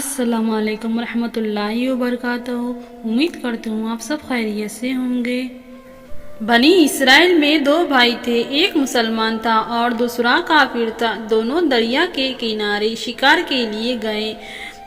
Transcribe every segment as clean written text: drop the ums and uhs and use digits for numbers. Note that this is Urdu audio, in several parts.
السلام علیکم ورحمۃ اللہ وبرکاتہ۔ امید کرتی ہوں آپ سب خیریت سے ہوں گے۔ بنی اسرائیل میں دو بھائی تھے، ایک مسلمان تھا اور دوسرا کافر تھا۔ دونوں دریا کے کنارے شکار کے لیے گئے۔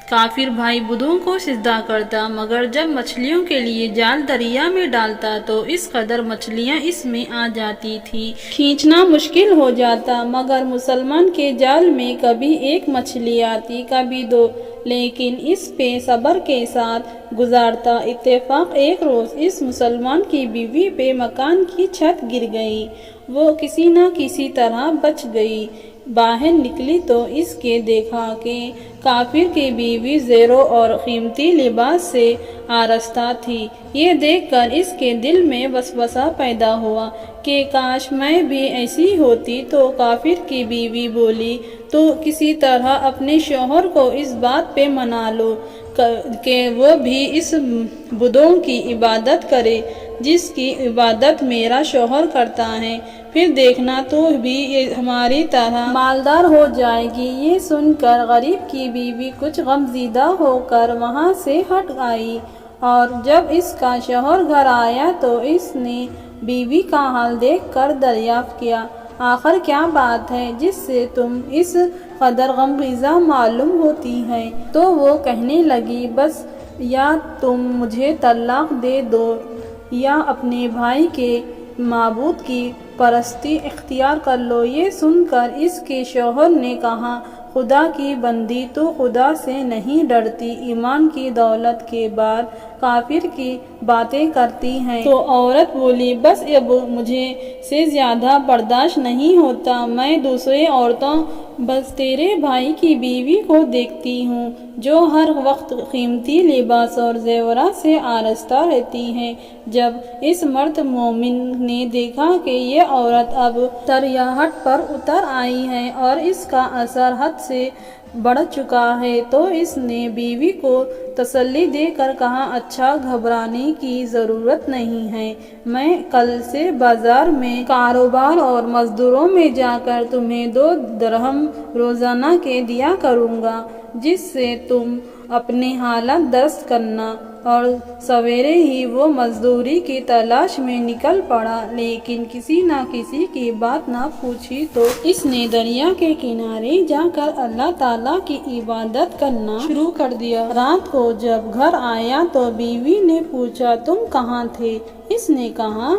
کافر بھائی بتوں کو سجدہ کرتا، مگر جب مچھلیوں کے لیے جال دریا میں ڈالتا تو اس قدر مچھلیاں اس میں آ جاتی تھیں کھینچنا مشکل ہو جاتا، مگر مسلمان کے جال میں کبھی ایک مچھلی آتی، کبھی دو، لیکن اس پہ صبر کے ساتھ گزارتا۔ اتفاق ایک روز اس مسلمان کی بیوی پہ مکان کی چھت گر گئی، وہ کسی نہ کسی طرح بچ گئی۔ باہر نکلی تو اس کے دیکھا کہ کافر کی بیوی زیور اور قیمتی لباس سے آراستہ تھی۔ یہ دیکھ کر اس کے دل میں وسوسہ پیدا ہوا کہ کاش میں بھی ایسی ہوتی۔ تو کافر کی بیوی بولی، تو کسی طرح اپنے شوہر کو اس بات پہ منا لو کہ وہ بھی اس بتوں کی عبادت کرے جس کی عبادت میرا شوہر کرتا ہے، پھر دیکھنا تو بھی ہماری طرح مالدار ہو جائے گی۔ یہ سن کر غریب کی بیوی کچھ غمزدہ ہو کر وہاں سے ہٹ آئی، اور جب اس کا شوہر گھر آیا تو اس نے بیوی کا حال دیکھ کر دریافت کیا، آخر کیا بات ہے جس سے تم اس قدر غمگسار معلوم ہوتی ہے؟ تو وہ کہنے لگی، بس یا تم مجھے طلاق دے دو یا اپنے بھائی کے معبود کی پرستی اختیار کر لو۔ یہ سن کر اس کے شوہر نے کہا، خدا کی بندی، تو خدا سے نہیں ڈرتی؟ ایمان کی دولت کے بعد کافر کی باتیں کرتی ہے۔ تو عورت بولی، بس اب مجھے سے زیادہ برداشت نہیں ہوتا، میں دوسرے عورتوں بس تیرے بھائی کی بیوی کو دیکھتی ہوں جو ہر وقت قیمتی لباس اور زیورات سے آراستہ رہتی ہے۔ جب اس مرد مومن نے دیکھا کہ یہ عورت اب طریحت پر اتر آئی ہے اور اس کا اثر حد سے بڑھ چکا ہے، تو اس نے بیوی کو تسلی دے کر کہا، اچھا، گھبرانے کی ضرورت نہیں ہے، میں کل سے بازار میں کاروبار اور مزدوروں میں جا کر تمہیں 2 درہم روزانہ کے دیا کروں گا، جس سے تم اپنے حالات درست کرنا۔ اور سویرے ہی وہ مزدوری کی تلاش میں نکل پڑا، لیکن کسی نہ کسی کی بات نہ پوچھی تو اس نے دریا کے کنارے جا کر اللہ تعالیٰ کی عبادت کرنا شروع کر دیا۔ رات کو جب گھر آیا تو بیوی نے پوچھا، تم کہاں تھے؟ اس نے کہا،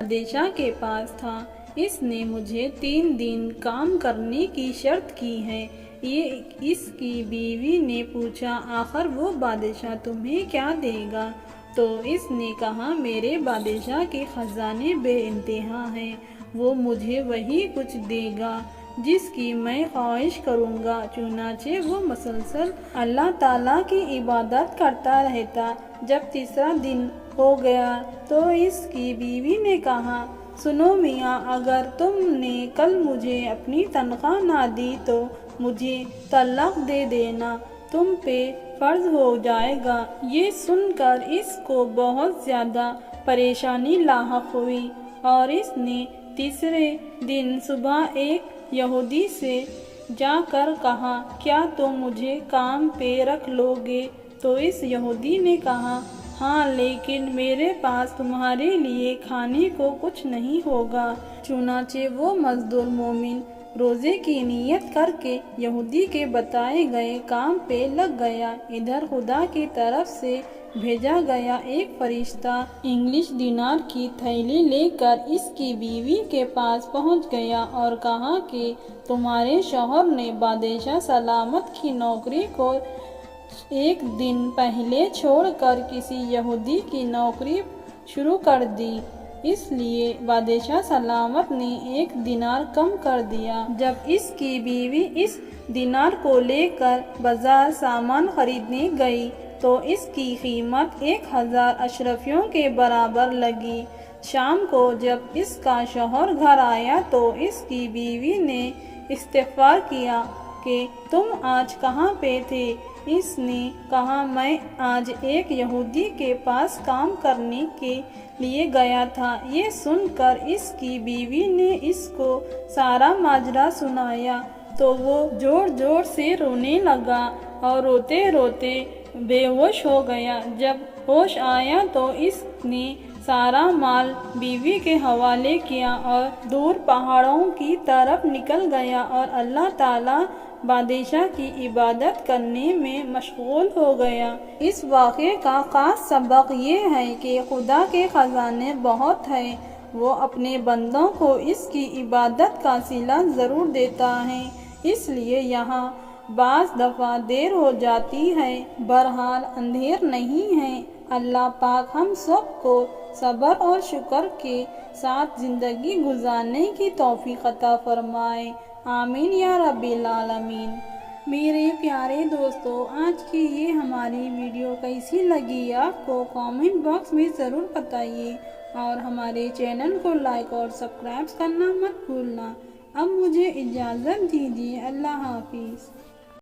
بادشاہ کے پاس تھا، اس نے مجھے 3 دن کام کرنے کی شرط کی ہے۔ اس کی بیوی نے پوچھا، آخر وہ بادشاہ تمہیں کیا دے گا؟ تو اس نے کہا، میرے بادشاہ کے خزانے بے انتہا ہیں، وہ مجھے وہی کچھ دے گا جس کی میں خواہش کروں گا۔ چنانچہ وہ مسلسل اللہ تعالیٰ کی عبادت کرتا رہتا۔ جب تیسرا دن ہو گیا تو اس کی بیوی نے کہا، سنو میاں، اگر تم نے کل مجھے اپنی تنخواہ نہ دی تو مجھے طلاق دے دینا تم پہ فرض ہو جائے گا۔ یہ سن کر اس کو بہت زیادہ پریشانی لاحق ہوئی، اور اس نے تیسرے دن صبح ایک یہودی سے جا کر کہا، کیا تم مجھے کام پہ رکھ لو گے؟ تو اس یہودی نے کہا، ہاں، لیکن میرے پاس تمہارے لیے کھانے کو کچھ نہیں ہوگا۔ چنانچہ وہ مزدور مومن روزے کی نیت کر کے یہودی کے بتائے گئے کام پہ لگ گیا۔ ادھر خدا کی طرف سے بھیجا گیا ایک فرشتہ انگلش دینار کی تھیلی لے کر اس کی بیوی کے پاس پہنچ گیا اور کہا کہ تمہارے شوہر نے بادشاہ سلامت کی نوکری کو 1 دن پہلے چھوڑ کر کسی یہودی کی نوکری شروع کر دی، اس لیے بادشاہ سلامت نے 1 دینار کم کر دیا۔ جب اس کی بیوی اس دینار کو لے کر بازار سامان خریدنے گئی تو اس کی قیمت 1000 اشرفیوں کے برابر لگی۔ شام کو جب اس کا شوہر گھر آیا تو اس کی بیوی نے استغفار کیا کہ تم آج کہاں پہ تھے؟ اس نے کہا، میں آج ایک یہودی کے پاس کام کرنے کے لیے گیا تھا۔ یہ سن کر اس کی بیوی نے اس کو سارا ماجرا سنایا تو وہ زور زور سے رونے لگا۔ اور روتے روتے بے ہوش ہو گیا۔ جب ہوش آیا تو اس نے سارا مال بیوی کے حوالے کیا اور دور پہاڑوں کی طرف نکل گیا اور اللہ تعالیٰ بادشاہ کی عبادت کرنے میں مشغول ہو گیا۔ اس واقعے کا خاص سبق یہ ہے کہ خدا کے خزانے بہت ہیں، وہ اپنے بندوں کو اس کی عبادت کا صلہ ضرور دیتا ہے، اس لیے یہاں بعض دفعہ دیر ہو جاتی ہے، بہرحال اندھیر نہیں ہے۔ اللہ پاک ہم سب کو صبر اور شکر کے ساتھ زندگی گزارنے کی توفیق عطا فرمائے، آمین یا رب العالمین۔ میرے پیارے دوستو، آج کی یہ ہماری ویڈیو کیسی لگی آپ کو کامنٹ باکس میں ضرور بتائیے، اور ہمارے چینل کو لائک اور سبسکرائب کرنا مت بھولنا۔ اب مجھے اجازت دیجیے، اللہ حافظ۔